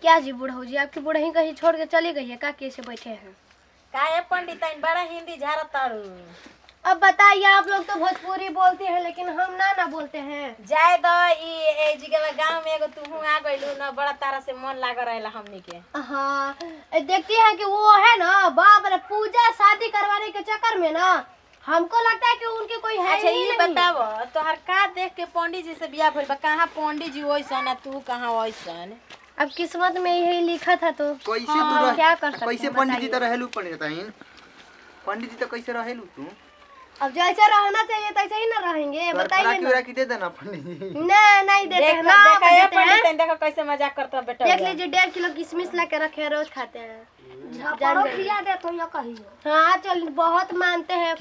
क्या जी बुढ़ऊ जी, आपकी बुढ़ही कहीं छोड़ के चली गई है का? कैसे बैठे हैं? काहे पंडित बड़ा हिंदी झारत तारू। अब बताइए, आप लोग तो भोजपुरी बोलते हैं लेकिन हम ना बोलते हैं। जाए द ई जगह गांव में एगो तू आ गइलू ना, बड़ा तारा से मन लाग रहेला हमनी के। हाँ, देखती हैं कि वो है ना, बाप रे, पूजा शादी करवाने के चक्कर में ना हमको लगता है कि उनके कोई है अच्छा ही ये नहीं। बताओ तोहर का देख के पंडित जी से बियाह भइल बा? कहां पंडित जी वैसन आ तू कहां वैसन? अब किस्मत में यही लिखा था तो कैसे हाँ, क्या कर सकते कैसे हैं, पंडित जी तो बताइए। रहेलू पंडित जी तो कैसे रहेलू तू? अब जैसे रहना चाहिए तैसे ही ना रहेंगे, बताइए ना। की दे देना पंडित जी। नहीं देते हैं ना, देखा ये देते हैं। पंडित देखो कैसे मजाक करता बेटा। देख लीजिए, 1.5 किलो किशमिश ला के रखे हैं, रोज खाते हैं। खिला दे तो या कहीं। हाँ चल, बहुत मानते हैं।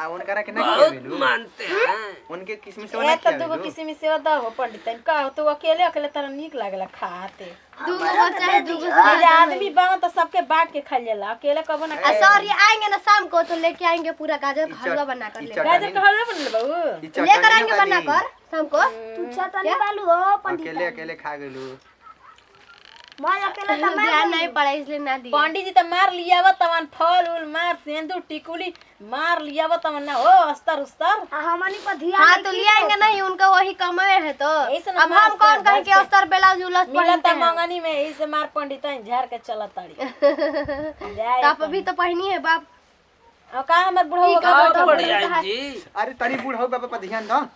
उनका के ना खियावेलू? मानते हैं उनके किसमिस ए वाला तो दूगो किसमिस सेवा द हो पंडित का तू अकेले अकेले तरह नीक लागेला खाते। दूगो चाहे दूगो अरे आदमी बना तो सबके बांट के खा लेला, अकेले कबो ना। सॉरी, आएंगे ना शाम को तो लेके आएंगे पूरा गाजर का हलवा बना कर लेकर। गाजर का हलवा बनले बाबू लेकर आएंगे बना कर शाम को। तू चटनी बालू हो पंडित। अकेले अकेले खा गेलू। मैं अकेले तो ध्यान नहीं पड़ा इसलिए ना दी। पंडित जी तो मार लियावा तवन फल उल मार सिंदूर टिकुली मार लियावा तवन ना हो अस्तर उस्तर हमनी पर ध्यान। हाँ तो ले आएंगे नहीं, उनका वही कमाए है तो। अब हम कौन कहें कि अस्तर बेला जुलस मिलता मंगनी में इसे मार पंडित झाड़ के चला ताड़ी जाए आप अभी तो पहनी है बाप। अब का हमर बुढ़ऊ आप बढ़िया जी। अरे तनी बूढ़ हो बाबा पर ध्यान दो।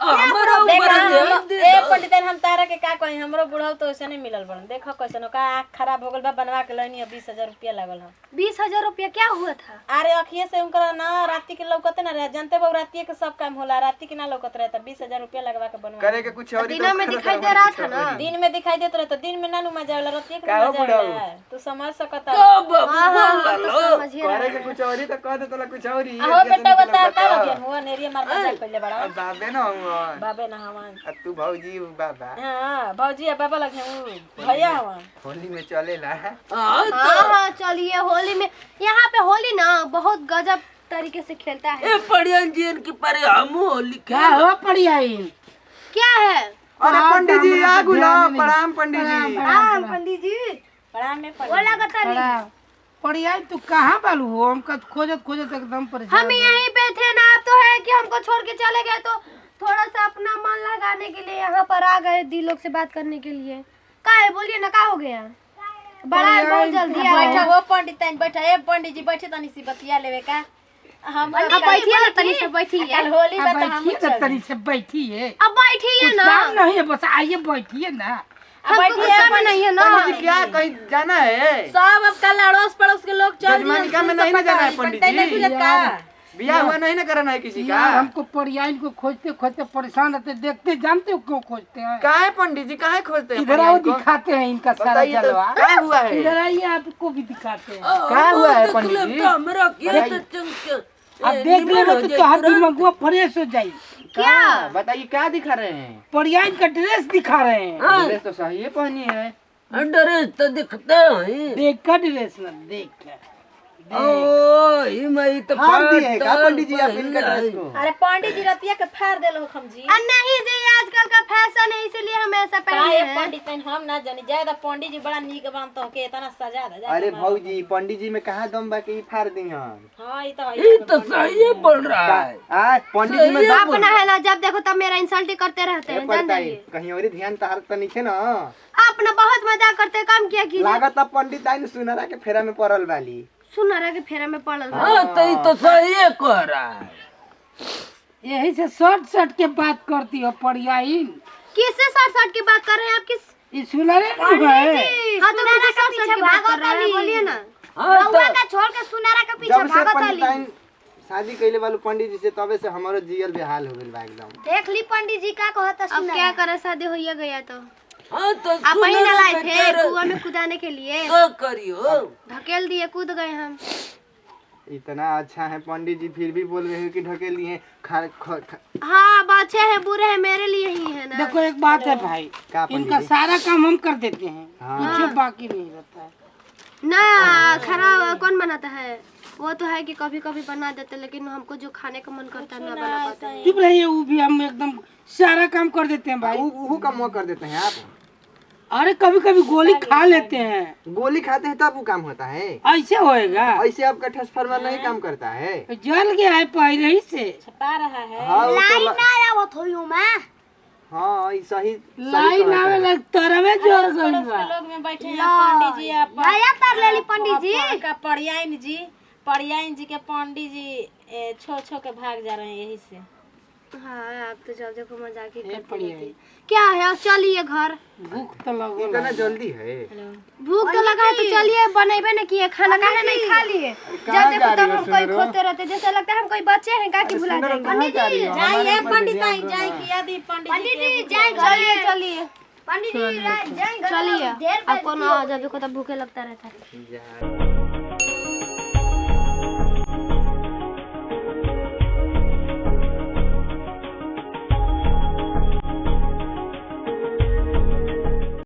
हमारा ऊपर ध्यान दे ए पंडित हम तारा के का कहीं हमरो बुढ़ऊ तो ऐसे नहीं मिलल बन। देखो कैसन का आँख खराब हो गल बा, बनवा के लइनी 20,000 रुपया लगल है। 20,000 रुपया क्या हुआ था? अरे अखिए से उनका ना राती के लौकते ना रहे, जानते बहु राती के सब काम होला, राती के ना लौकत रहे तो 20,000 रुपया लगवा के बनवा करे के कुछ और ही दिन में दिखाई दे रहा था ना। दिन में दिखाई देत रहे तो दिन में ना मजा आवेला, राती के का ना हो मजा बुढ़ऊ? आवेला। तू समझ सकता हाँ हाँ, तो समझिए करे के कुछ और ही तो कह दे तोला कुछ और ही। हो बेटा बता का हो गया हुआ नेरिया मार मजाक पहले बड़ा अब बाबे ना हुआ। बाबे ना हवन अब तू भौजी बाबा हां भौजी आ बाबा लगे हूं भैया हवन होली में चलेला। हाँ हाँ चलिए, होली में यहाँ पे होली ना बहुत गजब तरीके से खेलता है। ए बढ़िया जी इनकी पर हम होली क्या हो बढ़िया क्या है? अरे पंडित जी आ गुलाम, प्रणाम पंडित जी। पंडित जी प्रणाम में वो लगातार बढ़िया। तू कहाँ बालू हो? हमका खोजत खोजत एकदम परेशान। हम यहीं पे थे ना। आप तो है कि हमको छोड़ के चले गए तो थोड़ा सा अपना मन लगाने के लिए यहाँ पर आ गए, दी लोग से बात करने के लिए। का है बोलिए ना, का हो गया? बड़ा बहुत जल्दी बैठा हो पंडित बैठा। ए पंडित जी बैठे तनी सी बतिया लेवे का। हम बैठिए ना, तनी से बैठिए। कल होली बता हम बैठिए ना, तनी से बैठिए। अब बैठिए कुछ ना, काम नहीं है, बस आइए बैठिए ना। हमको गुस्सा नहीं है ना। पंडित जी क्या कहीं जाना है? सब अब कल अड़ोस पड़ोस के लोग चल जजमानिका में नहीं ना जाना है पंडित जी। का बियाह हुआ नहीं ना करना है किसी का। यार हमको परियां को खोजते खोजते परेशान रहते, देखते जानते हो क्यों खोजते हैं? काहे पंडित जी काहे खोजते हैं? इधर आओ, दिखाते हैं इनका सारा बताइए तो जलवा। क्या हुआ है? इधर आइए, आपको भी दिखाते हैं। क्या हुआ है पंडित जी? हमरा क्या तो चंक आप देख लेंगे तो तुम्हारा दिमाग फ्रेश हो जाए। क्या बताइए, क्या दिखा रहे हैं? परियां का ड्रेस दिखा रहे हैं। ड्रेस तो सही है पहनी है। ड्रेस तो दिखते हैं। देख कर ड्रेस ना, देख कर। ओ ही मैं तो फाड़ दिए का पंडित जी आप इनका ड्रेस को? अरे पंडित जी रतिया के फाड़ देलो हम जी। नहीं जी, आजकल का फैशन है इसलिए हम ऐसा पहने हैं। पंडित हम ना जानी जाए पंडित जी बड़ा नीक बांधते हो के इतना सजा दे। अरे भौजी पंडित जी में कहाँ दम बा कि फाड़ दी हम? हां ये ये तो सही बन रहा है। आज पंडित जी में आप ना है ना, जब देखो तब मेरा इंसल्ट करते रहते हैं, जान जाइए। कहीं और ध्यान तार तो नहीं थे ना। आप ना बहुत मजाक करते, काम किया कीजिए। लागत अब पंडित आई सुनरा के फेरा में पड़ल वाली। सुनहरा के फेरा में पड़ल बा। हाँ तो ये तो सही कह रहा है। यही से शॉर्ट के बात करती हो परियां। किससे सट की बात कर रहे हैं आप? किस ये सुनहरे नहीं है? हाँ तो मुझे सट की बात कर रहे हैं, बोलिए ना। हाँ तो का छोड़ के सुनहरा के पीछे जब से भागत पंडित वाली। आई शादी कैले वाले पंडित जी से तबे से हमारो जियल बेहाल हो गइल बा एकदम। देख ली पंडित जी का कहता सुनहरा। अब क्या करे, शादी हो गया तो हाँ तो आप ही ना लाए थे कुआं में कूदाने के लिए। क्या करियो? ढकेल दिए, कूद गए हम। इतना अच्छा है पंडित जी, फिर भी बोल रहे हो कि ढकेल दिए। हाँ अच्छे हैं बुरे हैं मेरे लिए ही है ना। देखो एक बात है भाई, का पंडित इनका जी? सारा काम हम कर देते हैं, हाँ। कुछ बाकी नहीं रहता है। ना खराब कौन बनाता है? वो तो है कि कभी कभी बना देते, लेकिन हमको जो खाने का मन करता है ना बना पाते हैं। चुप रहिए, वो भी हम एकदम सारा काम कर देते हैं भाई। वो काम वो कर देते हैं आप। अरे कभी कभी गोली खा लेते हैं। गोली खाते हैं तब वो काम होता है। ऐसे होएगा? ऐसे आपका ट्रांसफार्मर नहीं काम करता है। जल गया है पहले ही से। छपा रहा है। हाँ वो तो आवत होई मैं हाँ सही लाइन आवे लग तरवे जोर गई पड़ोस बा। के लोग में बैठे हैं पंडित जी आप नया तार लेली पंडित जी। का पड़ियाइन जी के पंडित जी छो छो के भाग जा रहे हैं यही से। हाँ आप तो चल देखो मजाक ही ए करते पड़िया रहते। क्या है अब चलिए घर। भूख तो लगल इतना है। जल्दी है। भूख तो लगा है तो चलिए बनेबे न किए खाना काहे नहीं खा लिए। जब देखो तब हम कोई खोते रहते जैसे लगता है हम कोई बच्चे हैं का कि भुला जाएंगे। जाइए पंडित आई जाए किया दी पंडित जी चलिए चलिए पंडित जी चलिए आपको ना जब देखो तब भूखे लगता रहता है।